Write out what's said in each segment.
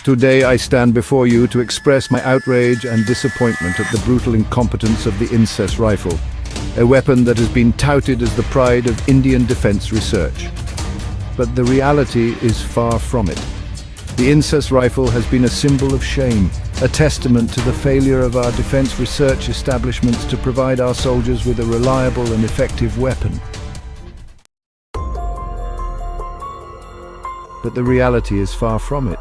Today I stand before you to express my outrage and disappointment at the brutal incompetence of the INSAS rifle, a weapon that has been touted as the pride of Indian defense research. But the reality is far from it. The INSAS rifle has been a symbol of shame, a testament to the failure of our defense research establishments to provide our soldiers with a reliable and effective weapon. But the reality is far from it.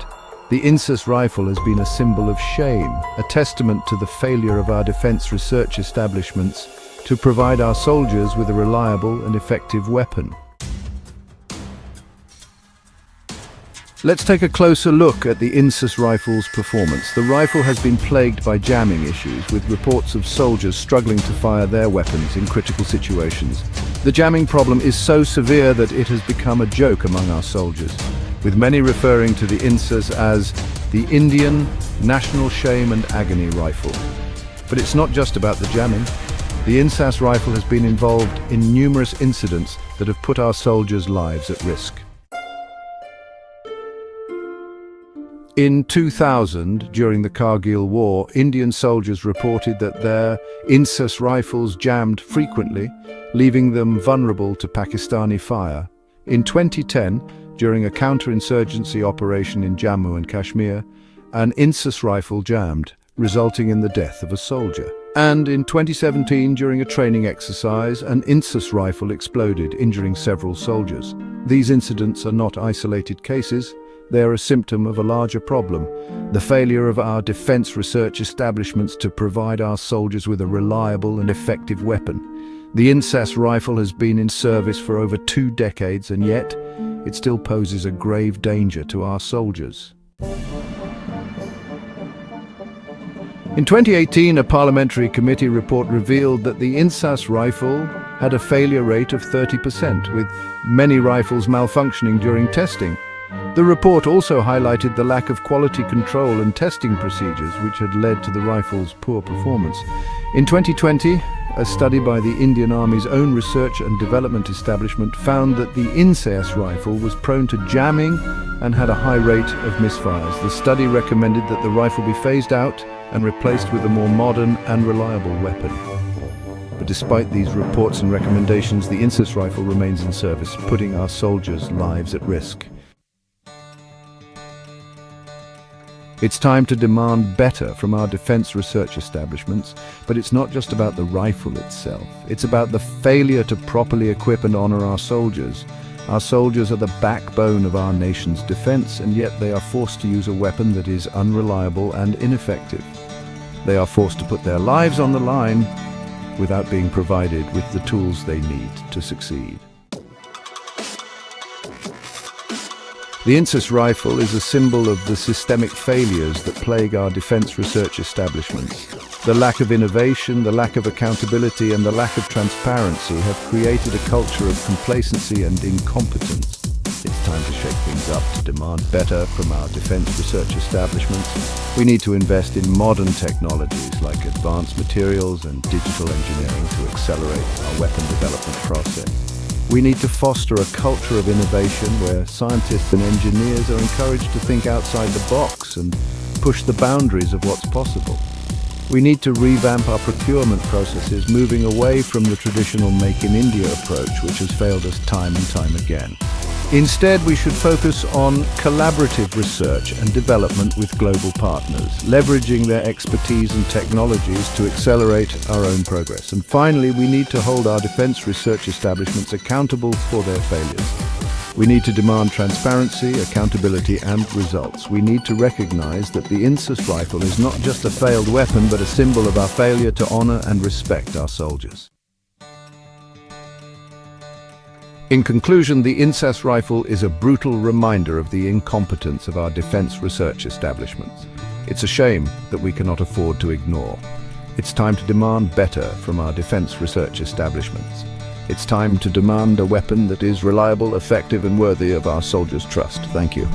The INSAS rifle has been a symbol of shame, a testament to the failure of our defense research establishments to provide our soldiers with a reliable and effective weapon. Let's take a closer look at the INSAS rifle's performance. The rifle has been plagued by jamming issues, with reports of soldiers struggling to fire their weapons in critical situations. The jamming problem is so severe that it has become a joke among our soldiers, with many referring to the INSAS as the Indian National Shame and Agony Rifle. But it's not just about the jamming. The INSAS rifle has been involved in numerous incidents that have put our soldiers' lives at risk. In 2000, during the Kargil War, Indian soldiers reported that their INSAS rifles jammed frequently, leaving them vulnerable to Pakistani fire. In 2010, during a counterinsurgency operation in Jammu and Kashmir, an INSAS rifle jammed, resulting in the death of a soldier. And in 2017, during a training exercise, an INSAS rifle exploded, injuring several soldiers. These incidents are not isolated cases. They are a symptom of a larger problem, the failure of our defense research establishments to provide our soldiers with a reliable and effective weapon. The INSAS rifle has been in service for over 2 decades, and yet it still poses a grave danger to our soldiers. In 2018, a parliamentary committee report revealed that the INSAS rifle had a failure rate of 30%, with many rifles malfunctioning during testing. The report also highlighted the lack of quality control and testing procedures which had led to the rifle's poor performance. In 2020, a study by the Indian Army's own research and development establishment found that the INSAS rifle was prone to jamming and had a high rate of misfires. The study recommended that the rifle be phased out and replaced with a more modern and reliable weapon. But despite these reports and recommendations, the INSAS rifle remains in service, putting our soldiers' lives at risk. It's time to demand better from our defense research establishments, but it's not just about the rifle itself. It's about the failure to properly equip and honor our soldiers. Our soldiers are the backbone of our nation's defense, and yet they are forced to use a weapon that is unreliable and ineffective. They are forced to put their lives on the line without being provided with the tools they need to succeed. The INSAS rifle is a symbol of the systemic failures that plague our defense research establishments. The lack of innovation, the lack of accountability, and the lack of transparency have created a culture of complacency and incompetence. It's time to shake things up, to demand better from our defense research establishments. We need to invest in modern technologies like advanced materials and digital engineering to accelerate our weapon development process. We need to foster a culture of innovation where scientists and engineers are encouraged to think outside the box and push the boundaries of what's possible. We need to revamp our procurement processes, moving away from the traditional Make in India approach, which has failed us time and time again. Instead, we should focus on collaborative research and development with global partners, leveraging their expertise and technologies to accelerate our own progress. And finally, we need to hold our defense research establishments accountable for their failures. We need to demand transparency, accountability, and results. We need to recognize that the INSAS rifle is not just a failed weapon, but a symbol of our failure to honor and respect our soldiers. In conclusion, the INSAS rifle is a brutal reminder of the incompetence of our defense research establishments. It's a shame that we cannot afford to ignore. It's time to demand better from our defense research establishments. It's time to demand a weapon that is reliable, effective, and worthy of our soldiers' trust. Thank you.